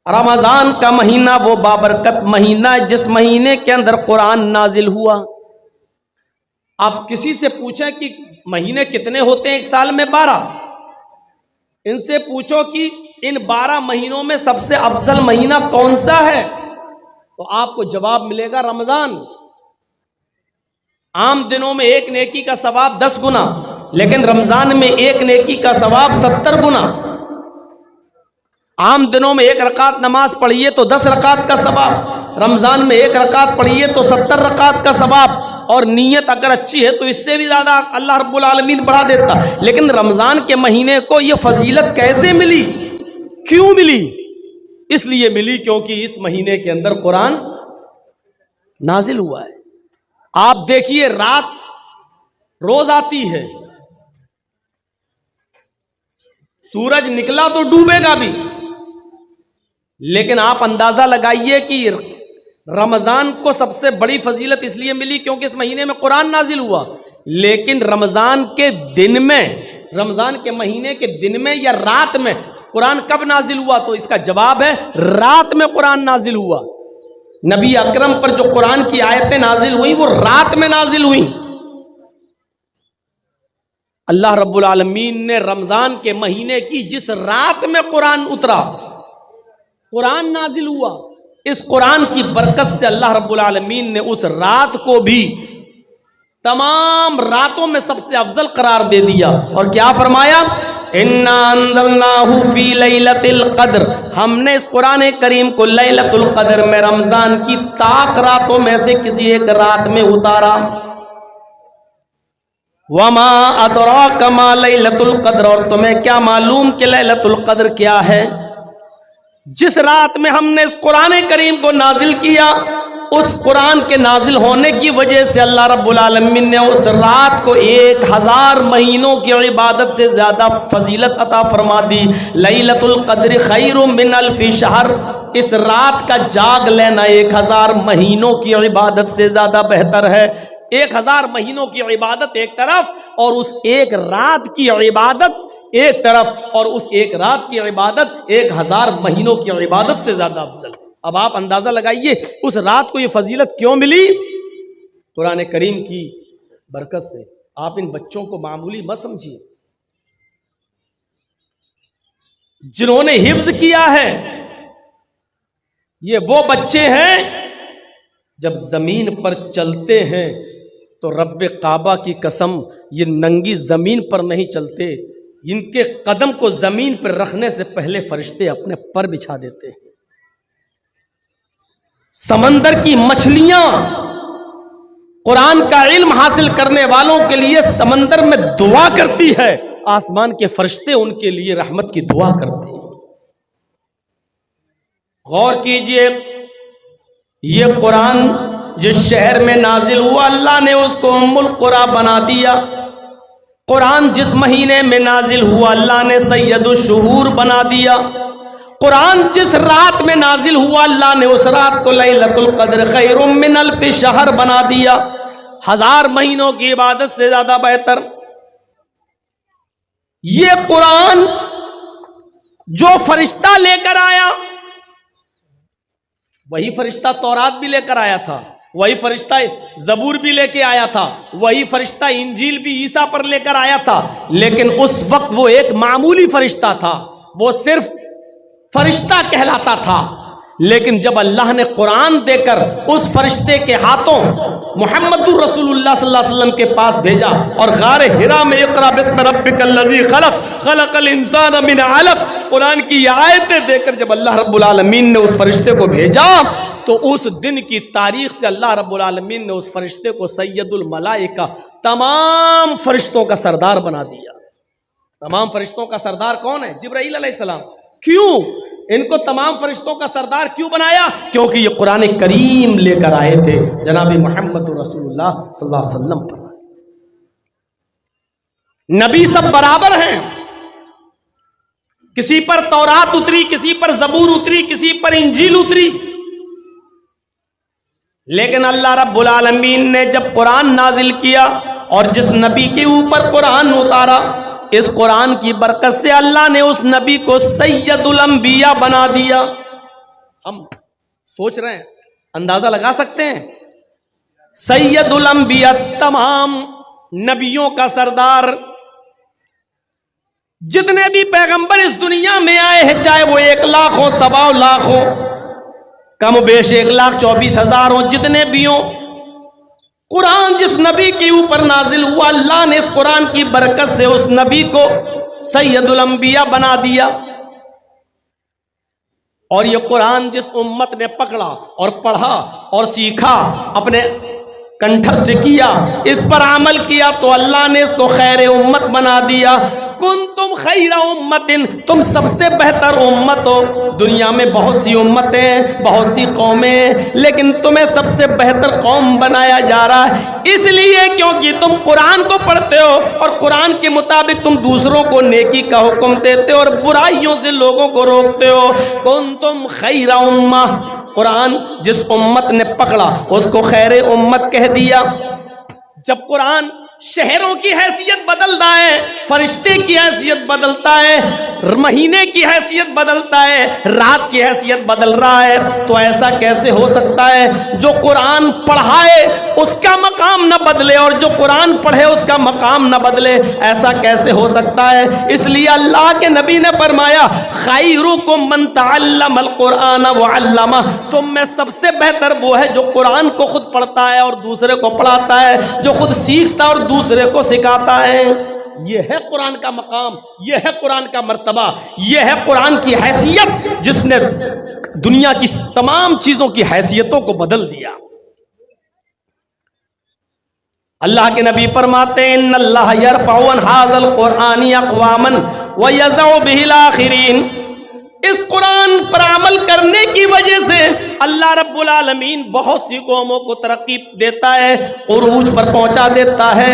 रमजान का महीना वो बाबरकत महीना है जिस महीने के अंदर कुरान नाजिल हुआ। आप किसी से पूछें कि महीने कितने होते हैं एक साल में? 12। इनसे पूछो कि इन 12 महीनों में सबसे अफजल महीना कौन सा है, तो आपको जवाब मिलेगा रमजान। आम दिनों में एक नेकी का सवाब 10 गुना, लेकिन रमजान में एक नेकी का सवाब 70 गुना। आम दिनों में एक रकात नमाज पढ़िए तो 10 रकात का सवाब, रमजान में एक रकात पढ़िए तो 70 रकात का सवाब, और नीयत अगर अच्छी है तो इससे भी ज्यादा अल्लाह रब्बुल आलमीन बढ़ा देता। लेकिन रमजान के महीने को यह फजीलत कैसे मिली, क्यों मिली? इसलिए मिली क्योंकि इस महीने के अंदर कुरान नाजिल हुआ है। आप देखिए, रात रोज आती है, सूरज निकला तो डूबेगा भी, लेकिन आप अंदाजा लगाइए कि रमजान को सबसे बड़ी फजीलत इसलिए मिली क्योंकि इस महीने में कुरान नाजिल हुआ। लेकिन रमजान के दिन में, रमजान के महीने के दिन में या रात में कुरान कब नाजिल हुआ, तो इसका जवाब है रात में कुरान नाजिल हुआ। नबी अकरम पर जो कुरान की आयतें नाजिल हुई वो रात में नाजिल हुई। अल्लाह रब्बुल आलमीन ने रमजान के महीने की जिस रात में कुरान उतरा, कुरान नाजिल हुआ, इस कुरान की बरकत से अल्लाह रब्बुल आलमीन ने उस रात को भी तमाम रातों में सबसे अफजल करार दे दिया। और क्या फरमाया? इन्ना अंज़लनाहु फी लैलतिल क़द्र, हमने इस कुरान करीम को लैलतुल क़द्र में, रमजान की ताक रातों में से किसी एक रात में उतारा। वमा अदराका मा लैलतुल क़द्र, और तुम्हें क्या मालूम कि लैलतुल क़द्र क्या है? जिस रात में हमने इस कुरान करीम को नाजिल किया, उस कुरान के नाजिल होने की वजह से अल्लाह रब्बुल आलमीन ने उस रात को 1000 महीनों की इबादत से ज्यादा फजीलत अता फरमा दी। लैलतुल क़द्र खैरुम मिन अल्फि शहर, इस रात का जाग लेना 1000 महीनों की इबादत से ज्यादा बेहतर है। 1000 महीनों की इबादत एक तरफ, और उस एक रात की इबादत एक तरफ, और उस एक रात की इबादत 1000 महीनों की इबादत से ज्यादा अफजल। अब आप अंदाजा लगाइए उस रात को ये फजीलत क्यों मिली? कुरान करीम की बरकत से। आप इन बच्चों को मामूली मत समझिए, जिन्होंने हिफ्ज किया है ये वो बच्चे हैं जब जमीन पर चलते हैं तो रब्बे काबा की कसम ये नंगी जमीन पर नहीं चलते, इनके कदम को जमीन पर रखने से पहले फरिश्ते अपने पर बिछा देते हैं। समंदर की मछलियां कुरान का इल्म हासिल करने वालों के लिए समंदर में दुआ करती है, आसमान के फरिश्ते उनके लिए रहमत की दुआ करते हैं। गौर कीजिए, ये कुरान जिस शहर में नाजिल हुआ अल्लाह ने उसको उम्मुल कुरा बना दिया। कुरान जिस महीने में नाजिल हुआ अल्लाह ने सैयदुश शुहूर बना दिया। कुरान जिस रात में नाजिल हुआ अल्लाह ने उस रात को लैलतुल क़द्र खैरुम मिन अल्फि शहर बना दिया, 1000 महीनों की इबादत से ज्यादा बेहतर। ये कुरान जो फरिश्ता लेकर आया वही फरिश्ता तौरात भी लेकर आया था, वही फरिश्ता जबूर भी लेके आया था, वही फरिश्ता इंजील भी ईसा पर लेकर आया था। लेकिन उस वक्त वो एक मामूली फरिश्ता था, वो सिर्फ फरिश्ता कहलाता था। लेकिन जब अल्लाह ने कुरान देकर उस फरिश्ते के हाथों मुहम्मदुर रसूलुल्लाह सल्लल्लाहु अलैहि वसल्लम के पास भेजा और गारे हिरा में इक़रा बिस्मि रब्बिकल लज़ी खलक़ खलक़ल इंसान मिन अलक़, कुरान की आयतें देकर जब अल्लाह रब्बुल आलमीन ने उस फरिश्ते को भेजा तो उस दिन की तारीख से अल्लाह रब्बुल आलमीन ने उस फरिश्ते को सैयदुल मलाइका, तमाम फरिश्तों का सरदार बना दिया। तमाम फरिश्तों का सरदार कौन है? जिब्राईल अलैहिस्सलाम। क्यों इनको तमाम फरिश्तों का सरदार क्यों बनाया? क्योंकि ये कुरान करीम लेकर आए थे जनाब मुहम्मद रसूलुल्लाह सल्लल्लाहु अलैहि वसल्लम पर। नबी सब बराबर हैं, किसी पर तौरात उतरी, किसी पर जबूर उतरी, किसी पर इंजील उतरी। लेकिन अल्लाह रब्बुल आलमीन ने जब कुरान नाजिल किया और जिस नबी के ऊपर कुरान उतारा, इस कुरान की बरकत से अल्लाह ने उस नबी को सैयदुल अंबिया बना दिया। हम सोच रहे हैं, अंदाजा लगा सकते हैं। सैयदुल अंबिया, तमाम नबियों का सरदार, जितने भी पैगंबर इस दुनिया में आए हैं, चाहे वो 1 लाख हो, 1.25 लाख हो, कम बेश 1,24,000 हो, जितने भी हो, कुरान जिस नबी के ऊपर नाजिल हुआ, अल्लाह ने इस कुरान की बरकत से उस नबी को सैयदुल अंबिया बना दिया। और ये कुरान जिस उम्मत ने पकड़ा और पढ़ा और सीखा, अपने कंठस्थ किया, इस पर अमल किया, तो अल्लाह ने इसको खैर उम्मत बना दिया। कुंतुम खैरा उम्मतिन, तुम सबसे बेहतर उम्मत हो। दुनिया में बहुत सी उम्मतें, बहुत सी कौमें, लेकिन तुम्हें सबसे बेहतर कौम बनाया जा रहा है, इसलिए क्योंकि तुम कुरान को पढ़ते हो और कुरान के मुताबिक तुम दूसरों को नेकी का हुक्म देते हो और बुराइयों से लोगों को रोकते हो। कुंतुम खैरा उम्मा, कुरान जिस उम्मत ने पकड़ा उसको खैर उम्मत कह दिया। जब कुरान शहरों की हैसियत बदलता है, फरिश्ते की हैसियत बदलता है, महीने की हैसियत बदलता है, रात की हैसियत बदल रहा है, तो ऐसा कैसे हो सकता है जो कुरान पढ़ाए उसका मकाम न बदले और जो कुरान पढ़े उसका मकाम न बदले? ऐसा कैसे हो सकता है? इसलिए अल्लाह के नबी ने फरमाया, खैरुकुम मन तअल्लमल कुरान व अल्लमा, तुम में सबसे बेहतर वो है जो कुरान को खुद पढ़ता है और दूसरे को पढ़ाता है, जो खुद सीखता है और दूसरे को सिखाता है। यह है कुरान का मकाम, यह है कुरान का मर्तबा, यह है कुरान की हैसियत जिसने दुनिया की तमाम चीजों की हैसियतों को बदल दिया। अल्लाह के नबी फरमाते हैं, इन्नल्लाह यरफ़उ अन हाज़ल कुरआनी अक़वामन व यज़उ बिहिल आख़िरीन। इस कुरान पर अमल करने की वजह से अल्लाह रब्बुल आलमीन बहुत सी कौमों को तरक्की देता है, उरूज पर पहुंचा देता है,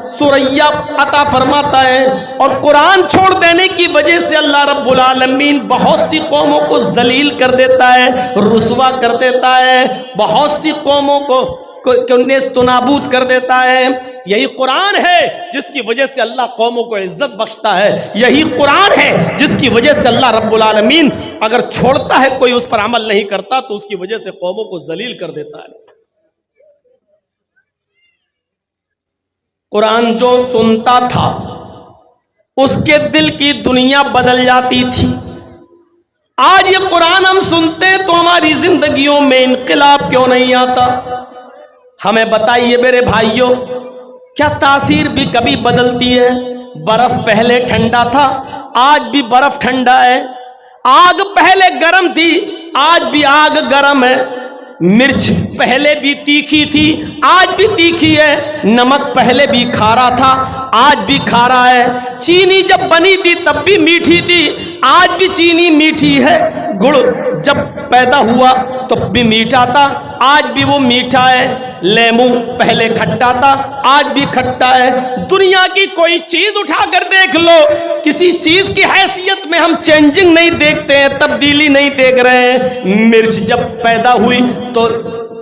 सुरैया अता फरमाता है। और कुरान छोड़ देने की वजह से अल्लाह रब्बुल आलमीन बहुत सी कौमों को जलील कर देता है, रुसवा कर देता है, बहुत सी कौमों को नेस्तनाबूद कर देता है। यही कुरान है जिसकी वजह से अल्लाह कौमों को इज्जत बख्शता है। यही कुरान है जिसकी वजह से अल्लाह रब्बुल आलमीन अगर छोड़ता है, कोई उस पर अमल नहीं करता, तो उसकी वजह से कौमों को जलील कर देता है। कुरान जो सुनता था उसके दिल की दुनिया बदल जाती थी। आज ये कुरान हम सुनते तो हमारी जिंदगियों में इनकलाब क्यों नहीं आता? हमें बताइए मेरे भाइयों, क्या तासीर भी कभी बदलती है? बर्फ पहले ठंडा था, आज भी बर्फ ठंडा है। आग पहले गर्म थी, आज भी आग गर्म है। मिर्च पहले भी तीखी थी, आज भी तीखी है। नमक पहले भी खारा था, आज भी खारा है। चीनी जब बनी थी तब भी मीठी थी, आज भी चीनी मीठी है। गुड़ जब पैदा हुआ तो भी मीठा था, आज भी वो मीठा है। लेमू पहले खट्टा था, आज भी खट्टा है। दुनिया की कोई चीज उठाकर देख लो, किसी चीज की हैसियत में हम चेंजिंग नहीं देखते हैं, तब्दीली नहीं देख रहे हैं। मिर्च जब पैदा हुई तो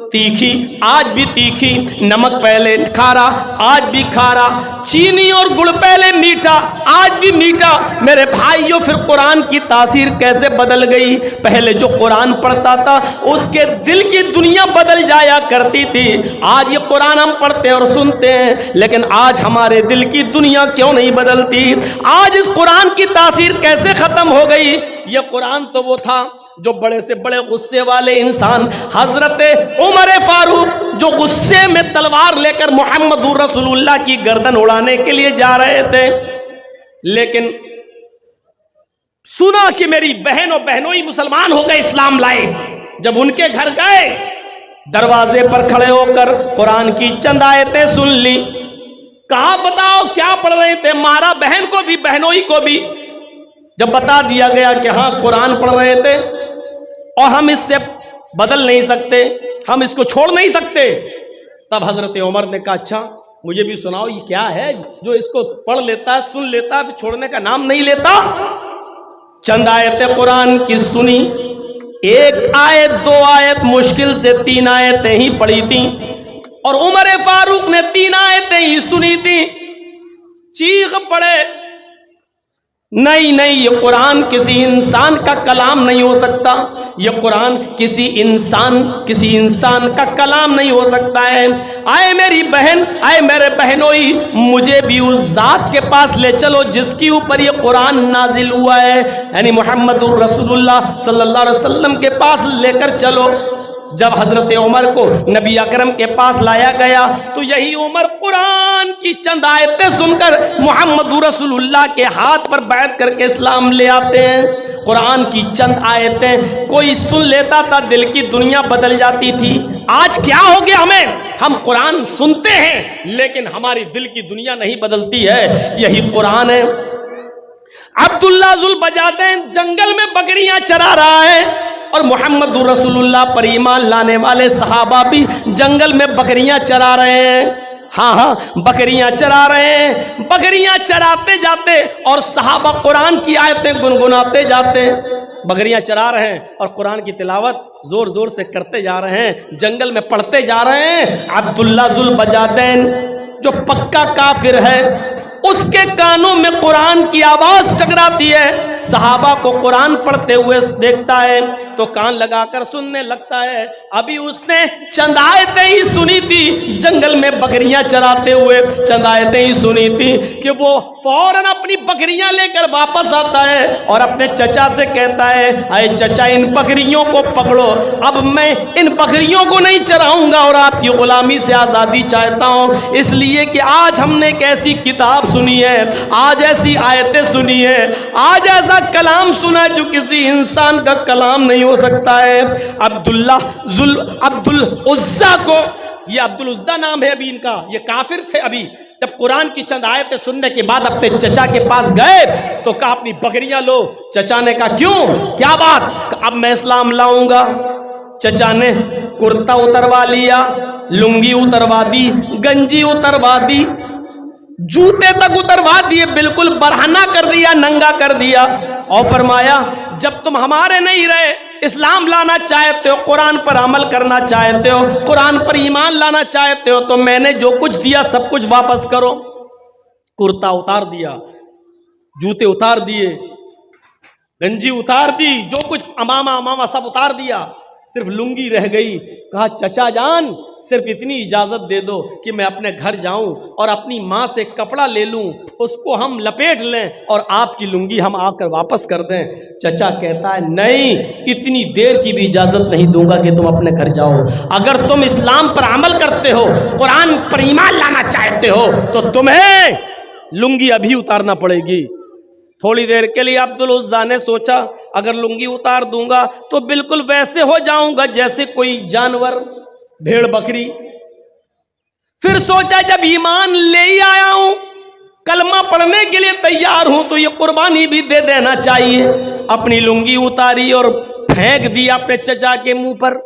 तीखी, आज भी तीखी। नमक पहले खारा, आज भी खारा। चीनी और गुड़ पहले मीठा, आज भी मीठा। मेरे भाइयों, फिर कुरान की तासीर कैसे बदल गई? पहले जो कुरान पढ़ता था उसके दिल की दुनिया बदल जाया करती थी। आज ये कुरान हम पढ़ते और सुनते हैं, लेकिन आज हमारे दिल की दुनिया क्यों नहीं बदलती? आज इस कुरान की तासीर कैसे खत्म हो गई? ये कुरान तो वो था जो बड़े से बड़े गुस्से वाले इंसान हजरत उमर फारूक, जो गुस्से में तलवार लेकर मोहम्मदुर रसूलुल्लाह की गर्दन उड़ाने के लिए जा रहे थे, लेकिन सुना कि मेरी बहन और बहनोई मुसलमान हो गए, इस्लाम लाए। जब उनके घर गए, दरवाजे पर खड़े होकर कुरान की चंद आयतें सुन ली। कहा, बताओ क्या पढ़ रहे थे? मारा बहन को भी, बहनोई को भी। जब बता दिया गया कि हाँ कुरान पढ़ रहे थे और हम इससे बदल नहीं सकते, हम इसको छोड़ नहीं सकते, तब हजरत उमर ने कहा, अच्छा मुझे भी सुनाओ, ये क्या है जो इसको पढ़ लेता है, सुन लेता है, छोड़ने का नाम नहीं लेता? चंद आयतें कुरान की सुनी, एक आयत, दो आयत, मुश्किल से 3 आयतें ही पढ़ी थी, और उमर फारूक ने 3 आयतें ही सुनी थी। चीख पड़े, नहीं नहीं, ये कुरान किसी इंसान का कलाम नहीं हो सकता। ये कुरान किसी इंसान का कलाम नहीं हो सकता है। आए मेरी बहन, आए मेरे बहनोई, मुझे भी उस जात के पास ले चलो जिसके ऊपर ये कुरान नाजिल हुआ है, यानी मुहम्मदुर रसूलुल्लाह सल्लल्लाहु अलैहि वसल्लम के पास लेकर चलो। जब हजरत उमर को नबी अकरम के पास लाया गया तो यही उमर कुरान की चंद आयतें सुनकर मोहम्मद रसूलुल्लाह के हाथ पर बैठ करके इस्लाम ले आते हैं। कुरान की चंद आयतें कोई सुन लेता था, दिल की दुनिया बदल जाती थी। आज क्या हो गया हमें, हम कुरान सुनते हैं लेकिन हमारी दिल की दुनिया नहीं बदलती है। यही कुरान है। अब्दुल्ला जुल बजादैन जंगल में बकरियां चरा रहा है और मोहम्मद रसूलुल्लाह पर ईमान लाने वाले सहाबा भी जंगल में बकरियां चरा रहे हैं। हाँ, बकरियां चरा रहे हैं। बकरियां चराते जाते और सहाबा कुरान की आयतें गुनगुनाते जाते। बकरियां चरा रहे हैं और कुरान की तिलावत जोर जोर से करते जा रहे हैं, जंगल में पढ़ते जा रहे हैं। अब्दुल्ला जुल बजादैन जो पक्का काफिर है, उसके कानों में कुरान की आवाज टकराती है। सहाबा को कुरान पढ़ते हुए देखता है तो कान लगाकर सुनने लगता है। अभी उसने चंद आयतें ही सुनी थी, जंगल में बकरियां चराते हुए चंद आयतें ही सुनी थी कि वो फौरन अपनी बकरियां लेकर वापस आता है और अपने चचा से कहता है, अरे चचा, इन बकरियों को पकड़ो, अब मैं इन बकरियों को नहीं चराऊंगा और आपकी गुलामी से आजादी चाहता हूं। इसलिए कि आज हमने एक ऐसी किताब सुनी है, आज ऐसी आयतें सुनी है, आज ऐसा कलाम सुना जो किसी इंसान का कलाम नहीं हो सकता है। अब्दुल उज्जा को, ये अब्दुल उज्जा नाम है अभी इनका, ये काफिर थे। अभी जब कुरान की चंद आयतें सुनने के बाद अपने चचा के पास गए तो कहा अपनी बकरियां लो। चचा ने कहा क्यों, क्या बात? अब मैं इस्लाम लाऊंगा। चचा ने कुर्ता उतरवा लिया, लुंगी उतरवा दी, गंजी उतरवा दी, जूते तक उतरवा दिए, बिल्कुल बरहना कर दिया, नंगा कर दिया और फरमाया, जब तुम हमारे नहीं रहे, इस्लाम लाना चाहते हो, कुरान पर अमल करना चाहते हो, कुरान पर ईमान लाना चाहते हो, तो मैंने जो कुछ दिया सब कुछ वापस करो। कुर्ता उतार दिया, जूते उतार दिए, गंजी उतार दी, जो कुछ अमामा सब उतार दिया, सिर्फ लुंगी रह गई। कहा चचा जान, सिर्फ इतनी इजाजत दे दो कि मैं अपने घर जाऊं और अपनी माँ से कपड़ा ले लूं, उसको हम लपेट लें और आपकी लुंगी हम आकर वापस कर दें। चचा कहता है नहीं, इतनी देर की भी इजाजत नहीं दूंगा कि तुम अपने घर जाओ। अगर तुम इस्लाम पर अमल करते हो, कुरान पर ईमान लाना चाहते हो, तो तुम्हें लुंगी अभी उतारना पड़ेगी। थोड़ी देर के लिए अब्दुल उज्जा ने सोचा, अगर लुंगी उतार दूंगा तो बिल्कुल वैसे हो जाऊंगा जैसे कोई जानवर, भेड़ बकरी। फिर सोचा जब ईमान ले ही आया हूं, कलमा पढ़ने के लिए तैयार हूं, तो ये कुर्बानी भी दे देना चाहिए। अपनी लुंगी उतारी और फेंक दी अपने चचा के मुंह पर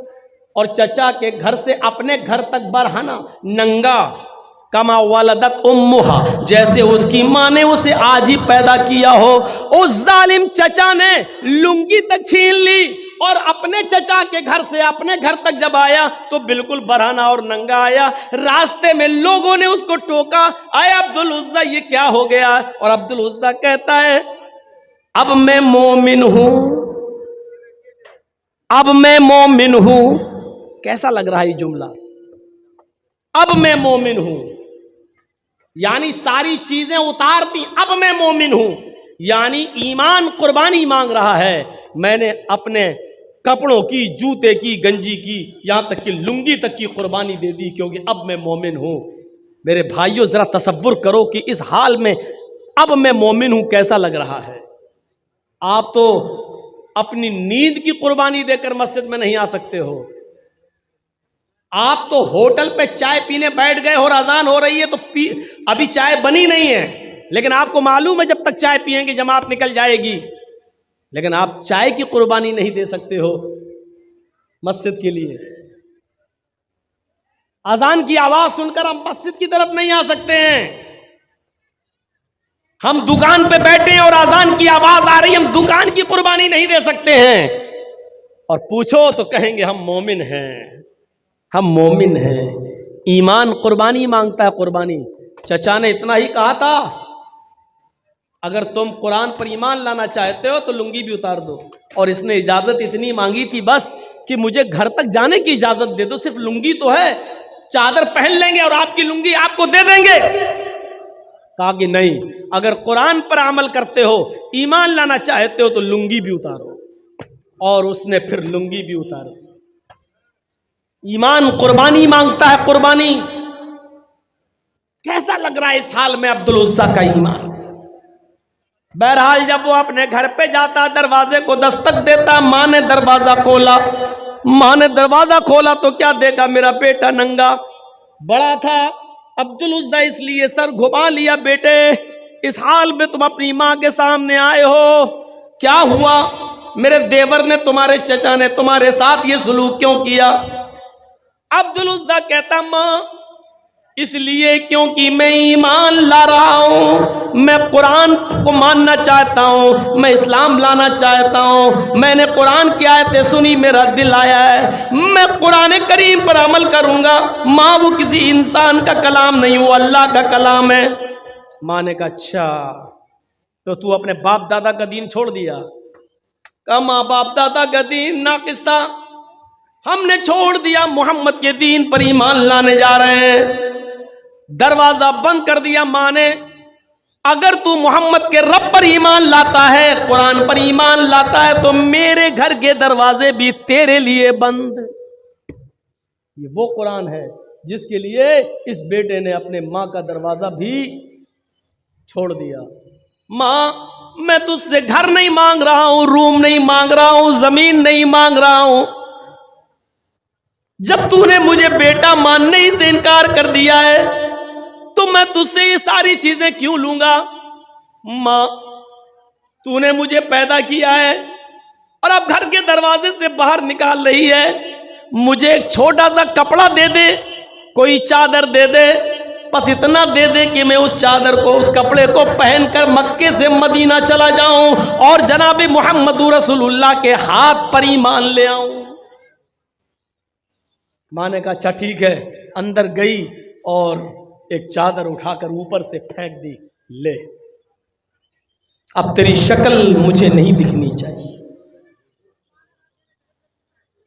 और चचा के घर से अपने घर तक बरहना नंगा, कमा वलदत उम्मुहा, जैसे उसकी माँ ने उसे आज ही पैदा किया हो। उस जालिम चचा ने लुंगी तक छीन ली और अपने चचा के घर से अपने घर तक जब आया तो बिल्कुल बरहना और नंगा आया। रास्ते में लोगों ने उसको टोका, आए अब्दुल उज्जा ये क्या हो गया? और अब्दुल उज्जा कहता है, अब मैं मोमिन हूं, अब मैं मोमिन हूं। कैसा लग रहा है ये जुमला? अब मैं मोमिन हूं, यानी सारी चीजें उतार दी, अब मैं मोमिन हूं, यानी ईमान कुर्बानी मांग रहा है। मैंने अपने कपड़ों की, जूते की, गंजी की, यहां तक कि लुंगी तक की कुर्बानी दे दी, क्योंकि अब मैं मोमिन हूं। मेरे भाइयों, जरा तसव्वुर करो कि इस हाल में अब मैं मोमिन हूं कैसा लग रहा है। आप तो अपनी नींद की कुर्बानी देकर मस्जिद में नहीं आ सकते हो। आप तो होटल पे चाय पीने बैठ गए और अजान हो रही है तो अभी चाय बनी नहीं है, लेकिन आपको मालूम है जब तक चाय पिएंगे जमात निकल जाएगी, लेकिन आप चाय की कुर्बानी नहीं दे सकते हो मस्जिद के लिए। अजान की आवाज सुनकर हम मस्जिद की तरफ नहीं आ सकते हैं। हम दुकान पे बैठे हैं और अजान की आवाज आ रही है, हम दुकान की कुर्बानी नहीं दे सकते हैं। और पूछो तो कहेंगे हम मोमिन हैं, हम मोमिन हैं। ईमान कुर्बानी मांगता है, कुर्बानी। चचा ने इतना ही कहा था, अगर तुम कुरान पर ईमान लाना चाहते हो तो लुंगी भी उतार दो। और इसने इजाजत इतनी मांगी थी बस कि मुझे घर तक जाने की इजाजत दे दो, सिर्फ लुंगी तो है, चादर पहन लेंगे और आपकी लुंगी आपको दे देंगे। कहा कि नहीं, अगर कुरान पर अमल करते हो, ईमान लाना चाहते हो तो लुंगी भी उतारो। और उसने फिर लुंगी भी उतारो। ईमान कुर्बानी मांगता है, कुर्बानी। कैसा लग रहा है इस हाल में अब्दुल उज़्ज़ा का ईमान। बहरहाल जब वो अपने घर पे जाता, दरवाजे को दस्तक देता, माँ ने दरवाजा खोला। माँ ने दरवाजा खोला तो क्या देखा, मेरा बेटा नंगा। बड़ा था अब्दुल उज़्ज़ा, इसलिए सर घुमा लिया। बेटे, इस हाल में तुम अपनी माँ के सामने आए हो, क्या हुआ? मेरे देवर ने, तुम्हारे चचा ने तुम्हारे साथ ये सलूक क्यों किया? अब्दुल उज़्ज़ा कहता, माँ इसलिए क्योंकि मैं ईमान ला रहा हूं, मैं कुरान को मानना चाहता हूं, मैं इस्लाम लाना चाहता हूं। मैंने कुरान की आयतें सुनी, मेरा दिल आया है, मैं कुरान करीम पर अमल करूंगा। माँ वो किसी इंसान का कलाम नहीं, वो अल्लाह का कलाम है। माँ ने कहा अच्छा, तो तू अपने बाप दादा का दीन छोड़ दिया? कहा माँ बाप दादा का दीन नाकिस था, हमने छोड़ दिया, मोहम्मद के दीन पर ईमान लाने जा रहे हैं। दरवाजा बंद कर दिया मां ने। अगर तू मोहम्मद के रब पर ईमान लाता है, कुरान पर ईमान लाता है, तो मेरे घर के दरवाजे भी तेरे लिए बंद। ये वो कुरान है जिसके लिए इस बेटे ने अपने मां का दरवाजा भी छोड़ दिया। मां मैं तुझसे घर नहीं मांग रहा हूं, रूम नहीं मांग रहा हूं, जमीन नहीं मांग रहा हूं। जब तूने मुझे बेटा मानने ही से इनकार कर दिया है तो मैं तुझसे ये सारी चीजें क्यों लूंगा? मां तूने मुझे पैदा किया है और अब घर के दरवाजे से बाहर निकाल रही है। मुझे एक छोटा सा कपड़ा दे दे, कोई चादर दे दे, बस इतना दे दे कि मैं उस चादर को, उस कपड़े को पहनकर मक्के से मदीना चला जाऊं और जनाब मोहम्मद रसूलुल्लाह के हाथ पर ईमान ले आऊं। मां ने कहा अच्छा ठीक है। अंदर गई और एक चादर उठाकर ऊपर से फेंक दी, ले अब तेरी शक्ल मुझे नहीं दिखनी चाहिए।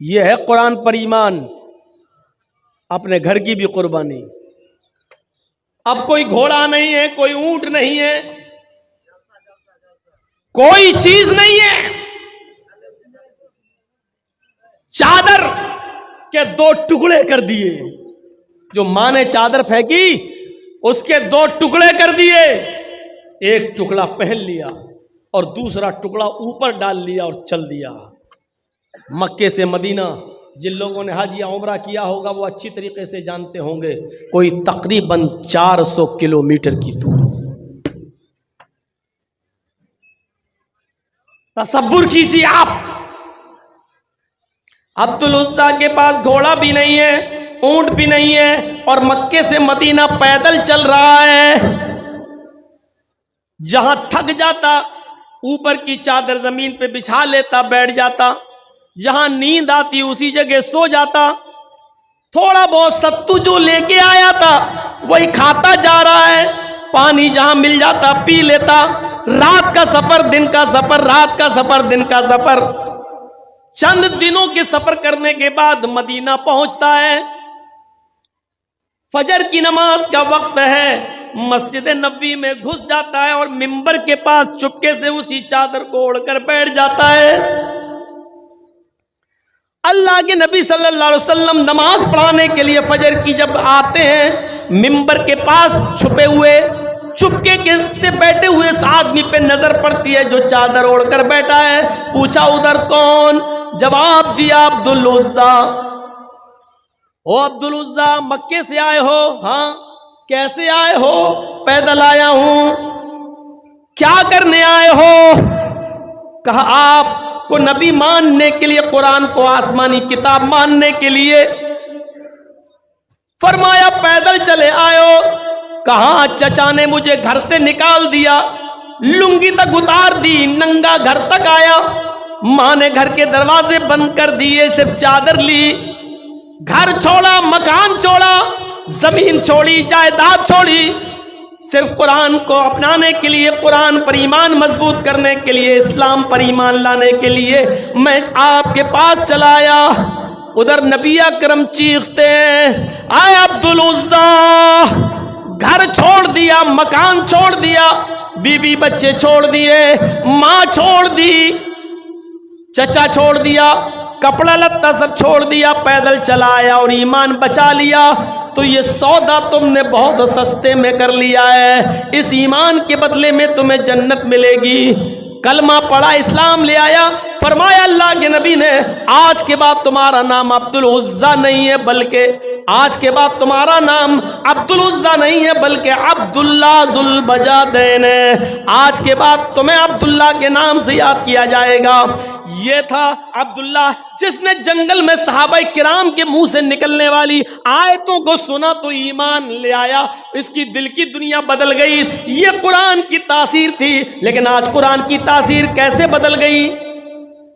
यह है कुरान पर ईमान, अपने घर की भी कुर्बानी। अब कोई घोड़ा नहीं है, कोई ऊंट नहीं है, कोई चीज नहीं है, चादर के 2 टुकड़े कर दिए। जो मां ने चादर फेंकी उसके 2 टुकड़े कर दिए। एक टुकड़ा पहन लिया और दूसरा टुकड़ा ऊपर डाल लिया और चल दिया मक्के से मदीना। जिन लोगों ने हज या उम्रा किया होगा वो अच्छी तरीके से जानते होंगे, कोई तकरीबन 400 किलोमीटर की दूर। तसव्वुर कीजिए आप, अब्दुल उज़्ज़ा के पास घोड़ा भी नहीं है, ऊंट भी नहीं है और मक्के से मदीना पैदल चल रहा है। जहां थक जाता ऊपर की चादर जमीन पे बिछा लेता, बैठ जाता। जहां नींद आती उसी जगह सो जाता। थोड़ा बहुत सत्तू जो लेके आया था वही खाता जा रहा है। पानी जहां मिल जाता पी लेता। रात का सफर, दिन का सफर, रात का सफर, दिन का सफर। चंद दिनों के सफर करने के बाद मदीना पहुंचता है। फजर की नमाज का वक्त है। मस्जिद नबी में घुस जाता है और मिंबर के पास चुपके से उसी चादर को ओढ़कर बैठ जाता है। अल्लाह के नबी सल्लल्लाहु अलैहि वसल्लम नमाज पढ़ाने के लिए फजर की जब आते हैं, मिंबर के पास छुपे हुए, चुपके के से बैठे हुए इस आदमी पे नजर पड़ती है जो चादर ओढ़कर बैठा है। पूछा उधर कौन? जवाब दिया अब्दुल उज़्ज़ा। ओ अब्दुल उज़्ज़ा मक्के से आए हो? हाँ। कैसे आए हो? पैदल आया हूं। क्या करने आए हो? कहा आपको नबी मानने के लिए, कुरान को आसमानी किताब मानने के लिए। फरमाया पैदल चले आयो? कहा चचा ने मुझे घर से निकाल दिया, लुंगी तक उतार दी, नंगा घर तक आया। मां ने घर के दरवाजे बंद कर दिए, सिर्फ चादर ली। घर छोड़ा, मकान छोड़ा, जमीन छोड़ी, जायदाद छोड़ी, सिर्फ कुरान को अपनाने के लिए, कुरान पर ईमान मजबूत करने के लिए, इस्लाम पर ईमान लाने के लिए मैं आपके पास चलाया। उधर नबी अकरम चीखते हैं, आए अब्दुल उज़्ज़ा, घर छोड़ दिया, मकान छोड़ दिया, बीवी बच्चे छोड़ दिए, माँ छोड़ दी, चचा छोड़ दिया, कपड़ा लत्ता सब छोड़ दिया, पैदल चलाया और ईमान बचा लिया। तो ये सौदा तुमने बहुत सस्ते में कर लिया है, इस ईमान के बदले में तुम्हें जन्नत मिलेगी। कलमा पढ़ा, इस्लाम ले आया। फरमाया अल्लाह के नबी ने, आज के बाद तुम्हारा नाम अब्दुल उज़्ज़ा नहीं है, बल्कि आज के बाद तुम्हारा नाम अब्दुल उज़्ज़ा नहीं है, बल्कि अब्दुल्ला ज़ुल बजादैन है। आज के बाद तुम्हें अब्दुल्ला के नाम से याद किया जाएगा। ये था अब्दुल्ला जिसने जंगल में सहाबाए किराम के मुंह से निकलने वाली आयतों को सुना तो ईमान ले आया, इसकी दिल की दुनिया बदल गई। ये कुरान की तासीर थी, लेकिन आज कुरान की तासीर कैसे बदल गई?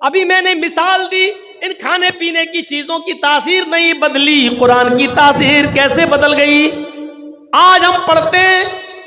अभी मैंने मिसाल दी, इन खाने पीने की चीजों की तासीर नहीं बदली, कुरान की तासीर कैसे बदल गई? आज हम पढ़ते हैं,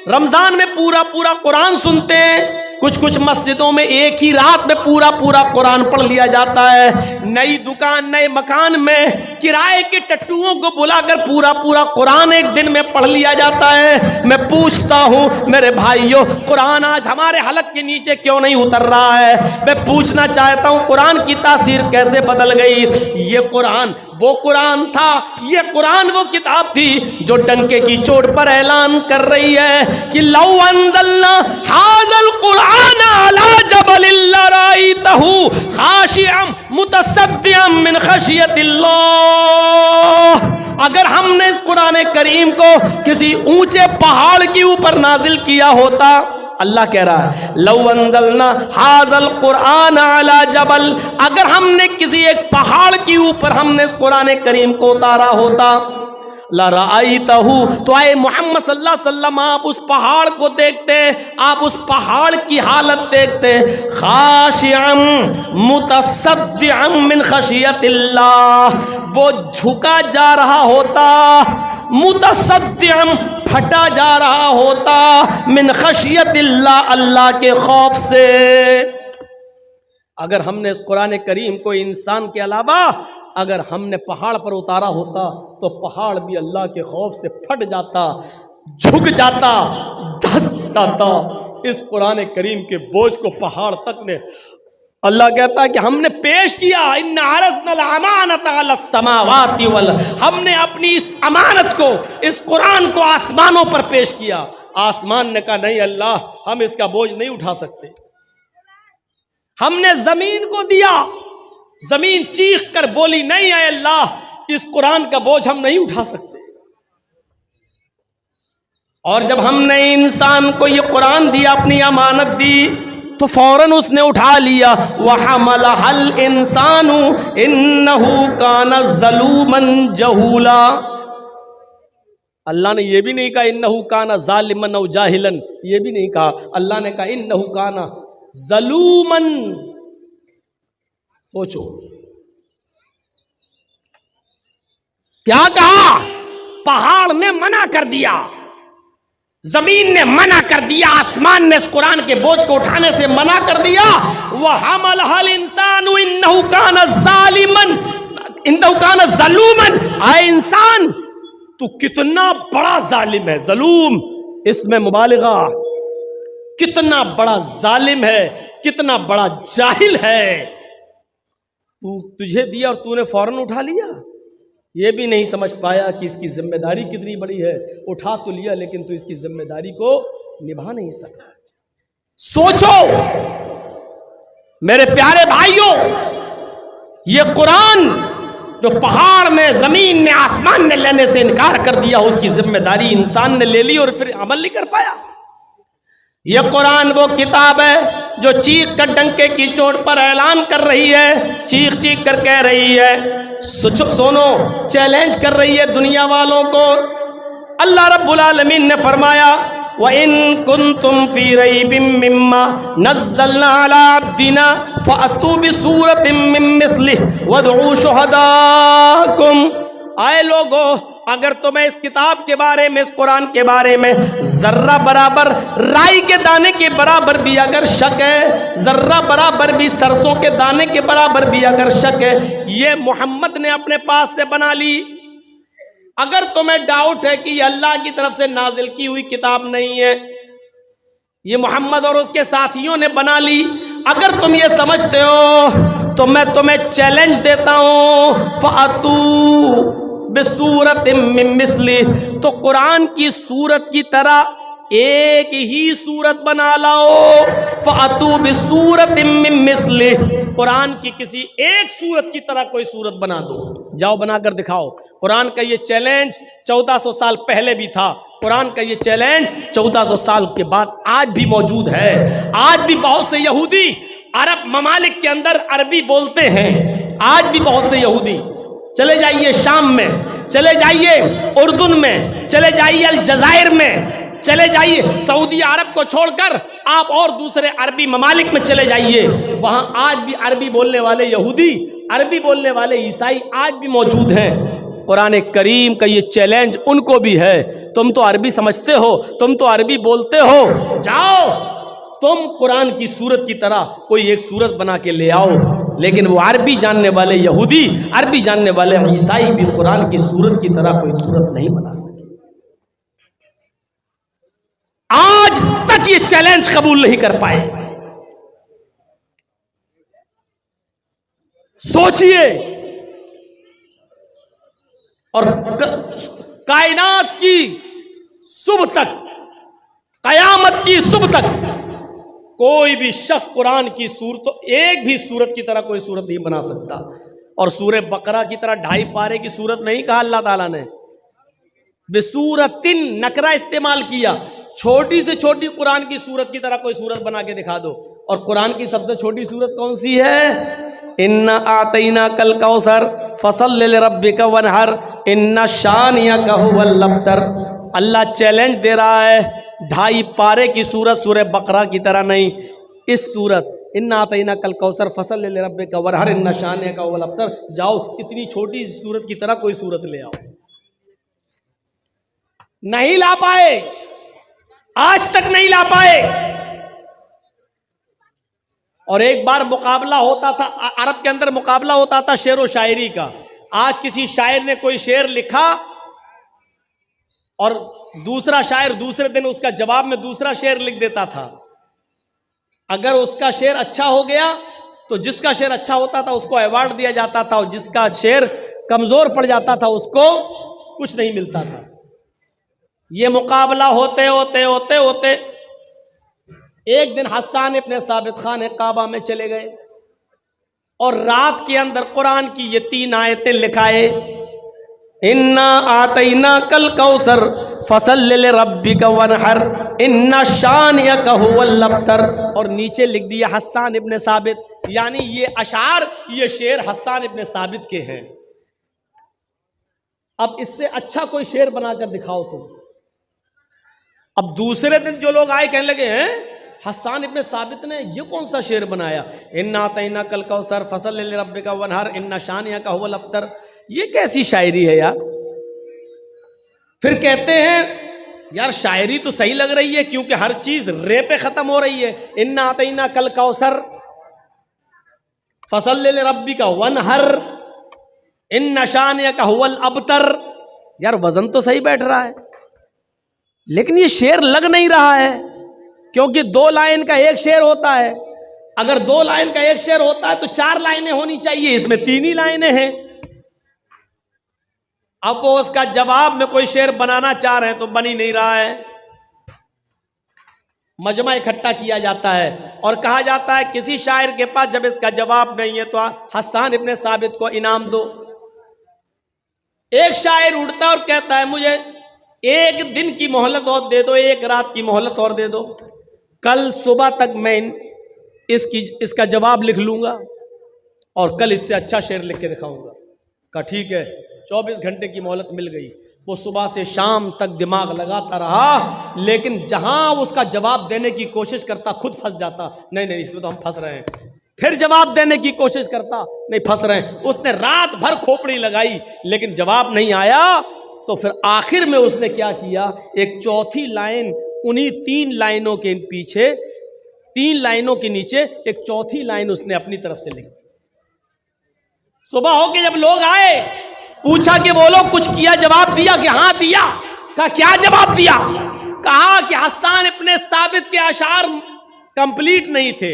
रमजान में पूरा पूरा कुरान सुनते हैं, कुछ कुछ मस्जिदों में एक ही रात में पूरा पूरा कुरान पढ़ लिया जाता है। नई दुकान, नए मकान में किराए के टट्टुओं को बुलाकर पूरा पूरा कुरान एक दिन में पढ़ लिया जाता है। मैं पूछता हूं मेरे भाइयों, कुरान आज हमारे हलक के नीचे क्यों नहीं उतर रहा है? मैं पूछना चाहता हूं, कुरान की तासीर कैसे बदल गई? ये कुरान वो कुरान था, ये कुरान वो किताब थी जो डंके की चोट पर ऐलान कर रही है कि लौ अंज़लना हाज़ल कुरान अला जबलिन लराइतहु खाशिअम मुतसद्दिअम मिन खशियतिल्लाह। अगर हमने इस कुरान करीम को किसी ऊंचे पहाड़ के ऊपर नाजिल किया होता, अल्लाह कह रहा है लौ अंज़लना हाज़ल कुरान अला जबल, अगर हमने किसी एक पहाड़ के ऊपर हमने इस कुरान करीम को उतारा होता, लराइतहु, तो आए मोहम्मद सल्लल्लाहु अलैहि वसल्लम आप उस पहाड़ को देखते, आप उस पहाड़ की हालत देखते, खाशिअम मुतसद्दिअम मिन खशियतिल्लाह, वो झुका जा रहा होता, मुतसद्दिअम फटा जा रहा होता, मिन खशियतिल्लाह, अल्लाह के खौफ से। अगर हमने इस कुरान करीम को इंसान के अलावा अगर हमने पहाड़ पर उतारा होता तो पहाड़ भी अल्लाह के खौफ से फट जाता, झुक जाता, धस जाता। इस कुरान करीम के बोझ को पहाड़ तक ने, अल्लाह कहता है कि हमने पेश किया, इन्ना अरज़नल अमानता अलस समावाति वल, हमने अपनी इस अमानत को, इस कुरान को आसमानों पर पेश किया। आसमान ने कहा नहीं अल्लाह, हम इसका बोझ नहीं उठा सकते। हमने जमीन को दिया, जमीन चीख कर बोली नहीं है अल्लाह, इस कुरान का बोझ हम नहीं उठा सकते। और जब हमने इंसान को ये कुरान दिया, अपनी अमानत दी, तो फौरन उसने उठा लिया। वहमलहल इंसानु इन्नहु काना ज़लूमन जहूला। अल्लाह ने यह भी नहीं कहा इन्नहु काना ज़ालिमन औ जाहिलन, यह भी नहीं कहा। अल्लाह ने कहा इन्नहु काना ज़लूमन। सोचो क्या कहा? पहाड़ ने मना कर दिया, जमीन ने मना कर दिया, आसमान ने इस कुरान के बोझ को उठाने से मना कर दिया। वह हमलहल इंसानु इन्नहु काना ज़ालिमन इन्नहु काना ज़लूमन। आए इंसान, तू कितना बड़ा जालिम है। ज़लूम इसमें मुबालिगा, कितना बड़ा जालिम है, कितना बड़ा जाहिल है। तुझे दिया और तूने फौरन उठा लिया। ये भी नहीं समझ पाया कि इसकी जिम्मेदारी कितनी बड़ी है। उठा तो लिया, लेकिन तू इसकी जिम्मेदारी को निभा नहीं सका। सोचो मेरे प्यारे भाइयों, ये कुरान जो पहाड़ ने, जमीन ने, आसमान ने लेने से इनकार कर दिया, उसकी जिम्मेदारी इंसान ने ले ली और फिर अमल नहीं कर पाया। यह कुरान वो किताब है जो चीख कर डंके की चोट पर ऐलान कर रही है, चीख चीख कर कह रही है, सुनो, चैलेंज कर रही है दुनिया वालों को। अल्लाह रब्बुल आलमीन ने फरमाया व इन कुंतुम फी रैबिम मिम्मा नज़्ज़लना अला अब्दिना फ़अतू बिसूरतिम मिन मिस्लिहि वदऊ शुहदाकुम। आए लोगो, अगर तुम्हें इस किताब के बारे में, इस कुरान के बारे में जर्रा बराबर, राई के दाने के बराबर भी अगर शक है, जर्रा बराबर भी सरसों के दाने के बराबर भी अगर शक है, ये मोहम्मद ने अपने पास से बना ली। अगर तुम्हें डाउट है कि ये अल्लाह की तरफ से नाजिल की हुई किताब नहीं है, ये मोहम्मद और उसके साथियों ने बना ली, अगर तुम ये समझते हो तो मैं तुम्हें चैलेंज देता हूं, फ़अतू बिसूरत मिन मिस्ली, तो कुरान की सूरत की तरह एक ही सूरत बना लाओ। फ़अतू बिसूरत मिन मिस्ली, कुरान की किसी एक सूरत की तरह कोई सूरत बना दो, जाओ बनाकर दिखाओ। कुरान का ये चैलेंज 1400 साल पहले भी था, कुरान का ये चैलेंज 1400 साल के बाद आज भी मौजूद है। आज भी बहुत से यहूदी अरब ममालिक के अंदर अरबी बोलते हैं, आज भी बहुत से यहूदी, चले जाइए शाम में, चले जाइए उर्दुन में, चले जाइए अलजायर में, चले जाइए सऊदी अरब को छोड़कर आप और दूसरे अरबी ममालिक में चले जाइए, वहां आज भी अरबी बोलने वाले यहूदी, अरबी बोलने वाले ईसाई आज भी मौजूद हैं। कुरान करीम का ये चैलेंज उनको भी है, तुम तो अरबी समझते हो, तुम तो अरबी बोलते हो, जाओ तुम कुरान की सूरत की तरह कोई एक सूरत बना के ले आओ। लेकिन वो अरबी जानने वाले यहूदी, अरबी जानने वाले ईसाई भी कुरान की सूरत की तरह कोई सूरत नहीं बना सके। आज तक ये चैलेंज कबूल नहीं कर पाए। सोचिए, और कायनात की सुबह तक, कयामत की सुबह तक कोई भी शख्स कुरान की सूरत, एक भी सूरत की तरह कोई सूरत नहीं बना सकता। और सूरह बकरा की तरह 2.5 पारे की सूरत नहीं कहा अल्लाह ताला ने, बिसूरतिन नकरा इस्तेमाल किया, छोटी से छोटी कुरान की सूरत की तरह कोई सूरत बना के दिखा दो। और कुरान की सबसे छोटी सूरत कौन सी है? इन्ना आतैना कल कौसर फसल्लि लिरब्बिका वनहर इन्ना शानियका हुवल अब्तर। अल्लाह चैलेंज दे रहा है, 2.5 पारे की सूरत सूरह बकरा की तरह नहीं, इस सूरत इन्ना आतैना कल कौसर फसल्लि लिरब्बिका वनहर इन्ना शानियका हुवल अब्तर, जाओ इतनी छोटी सूरत की तरह कोई सूरत ले आओ। नहीं ला पाए, आज तक नहीं ला पाए। और एक बार मुकाबला होता था, अरब के अंदर मुकाबला होता था शेर व शायरी का। आज किसी शायर ने कोई शेर लिखा और दूसरा शायर दूसरे दिन उसका जवाब में दूसरा शेर लिख देता था। अगर उसका शेर अच्छा हो गया तो जिसका शेर अच्छा होता था उसको अवार्ड दिया जाता था, और जिसका शेर कमजोर पड़ जाता था उसको कुछ नहीं मिलता था। ये मुकाबला होते होते होते होते एक दिन हस्सान इब्ने साबित खान काबा में चले गए और रात के अंदर कुरान की ये 3 आयतें लिखाए, इन्ना आतैना कल कौसर फसल्लि लिरब्बिका वनहर इन्ना शानियका हुवल अब्तर, और नीचे लिख दिया हस्सान इब्ने साबित, यानी ये अशार, ये शेर हस्सान इब्ने साबित के हैं। अब इससे अच्छा कोई शेर बनाकर दिखाओ तुम। अब दूसरे दिन जो लोग आए कहने लगे, हैं हस्सान इब्ने साबित ने ये कौन सा शेर बनाया, इन्ना आतैना कल कौसर फसल्लि लिरब्बिका वनहर इन्ना शानियका हुवल अब्तर, ये कैसी शायरी है यार। फिर कहते हैं यार शायरी तो सही लग रही है क्योंकि हर चीज रे पे खत्म हो रही है, इन्ना आतैना कल कौसर फसल्लि लिरब्बिका वनहर इन्ना शानियका हुवल अब्तर, यार वजन तो सही बैठ रहा है लेकिन ये शेर लग नहीं रहा है, क्योंकि 2 लाइन का एक शेर होता है। अगर 2 लाइन का एक शेर होता है तो 4 लाइनें होनी चाहिए, इसमें 3 ही लाइनें हैं। अब वो उसका जवाब में कोई शेर बनाना चाह रहे हैं तो बन ही नहीं रहा है। मजमा इकट्ठा किया जाता है और कहा जाता है किसी शायर के पास जब इसका जवाब नहीं है तो हस्सान इब्ने साबित को इनाम दो। एक शायर उठता है और कहता है मुझे 1 दिन की मोहलत और दे दो, 1 रात की मोहलत और दे दो, कल सुबह तक मैं इसका जवाब लिख लूंगा और कल इससे अच्छा शेर लिख के दिखाऊंगा। कहा ठीक है। 24 घंटे की मोहलत मिल गई। वो सुबह से शाम तक दिमाग लगाता रहा, लेकिन जहां उसका जवाब देने की कोशिश करता खुद फंस जाता, नहीं नहीं इसमें तो हम फंस रहे हैं। फिर जवाब देने की कोशिश करता, नहीं फंस रहे हैं। उसने रात भर खोपड़ी लगाई लेकिन जवाब नहीं आया, तो फिर आखिर में उसने क्या किया, एक चौथी लाइन उन्हीं 3 लाइनों के पीछे, 3 लाइनों के नीचे एक चौथी लाइन उसने अपनी तरफ से लिख दी। सुबह होके जब लोग आए, पूछा कि बोलो कुछ किया, जवाब दिया कि हाँ दिया। कहा क्या जवाब दिया? कहा कि हस्सान इब्ने साबित के अशार कंप्लीट नहीं थे,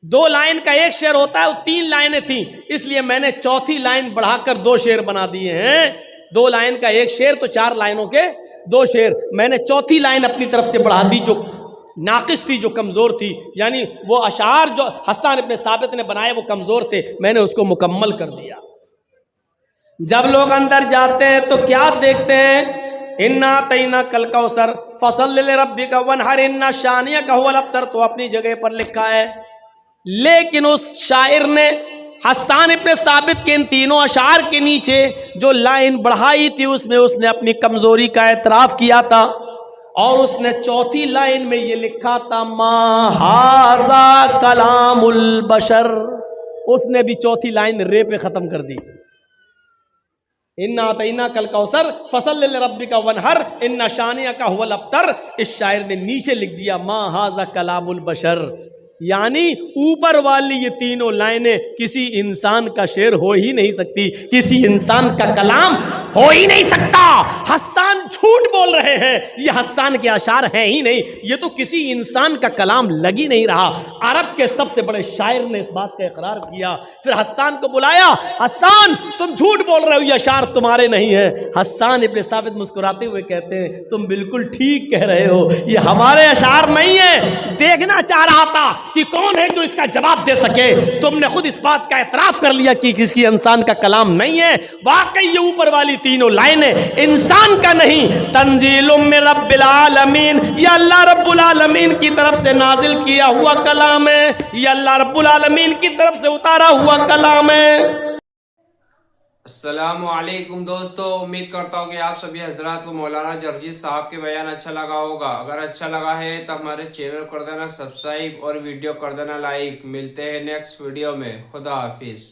2 लाइन का एक शेर होता है, वो 3 लाइनें थी, इसलिए मैंने चौथी लाइन बढ़ाकर 2 शेर बना दिए हैं। 2 लाइन का एक शेर तो 4 लाइनों के 2 शेर, मैंने चौथी लाइन अपनी तरफ से बढ़ा दी, जो नाकिस थी, जो कमज़ोर थी, यानी वो अशार जो हस्सान इब्ने साबित ने बनाए वो कमज़ोर थे, मैंने उसको मुकम्मल कर दिया। जब लोग अंदर जाते हैं तो क्या देखते हैं, इन्ना तैना कल कौसर फसल रब्बिका वनहर इन्ना शानिया का हुवल अब्तर, तो अपनी जगह पर लिखा है, लेकिन उस शायर ने हस्सान इब्ने साबित के इन 3 अशार के नीचे जो लाइन बढ़ाई थी उसमें उसने अपनी कमजोरी का एतराफ़ किया था, और उसने चौथी लाइन में ये लिखा था मा हाज़ा कलामुल बशर, उसने भी चौथी लाइन रे पे ख़त्म कर दी। इन्ना तैना कल कौसर फसल रब्बिका वनहर इन्ना शानिया का हुवल अब्तर, इस शायर ने नीचे लिख दिया मा हाज़ा कलामुल बशर, यानी ऊपर वाली ये 3 लाइनें किसी इंसान का शेर हो ही नहीं सकती, किसी इंसान का कलाम हो ही नहीं सकता। हस्सान झूठ बोल रहे हैं, ये हस्सान के अशार हैं ही नहीं, ये तो किसी इंसान का कलाम लग ही नहीं रहा। अरब के सबसे बड़े शायर ने इस बात का इकरार किया। फिर हस्सान को बुलाया, हस्सान तुम झूठ बोल रहे हो, ये अशार तुम्हारे नहीं है। हस्सान इब्ने साबित मुस्कुराते हुए कहते हैं तुम बिल्कुल ठीक कह रहे हो, ये हमारे अशार नहीं है। देखना चाह रहा था कि कौन है जो इसका जवाब दे सके, तुमने खुद इस बात का एतराफ कर लिया कि किसी इंसान का कलाम नहीं है। वाकई ये ऊपर वाली 3 लाइनें इंसान का नहीं, तंजीलुम मिन रब्बिल आलमीन, ये अल्लाह रब्बुल आलमीन की तरफ से नाजिल किया हुआ कलाम है, ये अल्लाह रब्बुल आलमीन की तरफ से उतारा हुआ कलाम है। अस्सलामुअलैकुम दोस्तों, उम्मीद करता हूँ कि आप सभी हजरात को मौलाना जर्जी साहब के बयान अच्छा लगा होगा। अगर अच्छा लगा है तो हमारे चैनल कर देना सब्सक्राइब और वीडियो कर देना लाइक। मिलते हैं नेक्स्ट वीडियो में, खुदा हाफिज।